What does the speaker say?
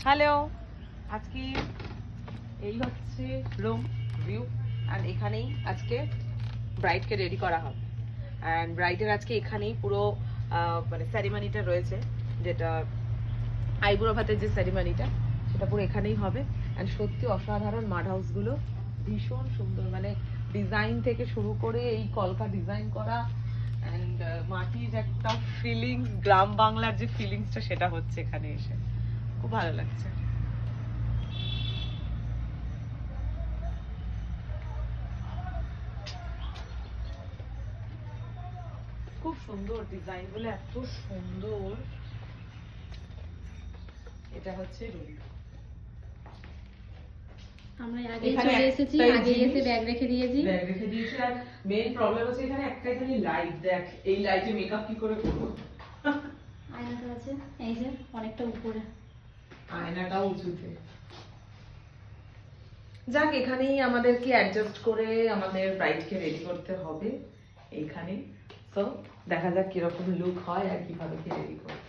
Hello, আজকে এই হচ্ছে রুম ভিউ অ্যান্ড এখানেই আজকে ব্রাইডকে রেডি করা হবে। অ্যান্ড ব্রাইডের আজকে এখানেই পুরো মানে সেরিমনিটা রয়েছে, যেটা আইবুড়ো ভাতের যে সেরিমনিটা, সেটা পুরো এখানেই হবে। অ্যান্ড সত্যি অসাধারণ মাড হাউসগুলো ভীষণ সুন্দর, মানে ডিজাইন থেকে শুরু করে এই কলকা ডিজাইন করা অ্যান্ড মাটির একটা ফিলিংস, গ্রাম বাংলার যে ফিলিংসটা সেটা হচ্ছে এখানে এসে, খুব ভালো লাগছে। খুব সুন্দর ডিজাইন গুলো, এত সুন্দর। এটা হচ্ছে রুম। আমরা আগে চলে এসেছি, আগে এসে ব্যাগ রেখে দিয়েছি। ব্যাগ রেখে দিয়েছি। আর মেইন প্রবলেম হচ্ছে এখানে একটাই খালি লাইট। দেখ এই লাইটে মেকআপ কি করে করব? আয়নাটা আছে এই যে অনেকটা উপরে, আয়নাটাও উঁচুতে। যাক, এখানেই আমাদেরকে অ্যাডজাস্ট করে আমাদের ব্রাইডকে রেডি করতে হবে এইখানে। তো দেখা যাক কিরকম লুক হয় আর কিভাবে কি রেডি করব।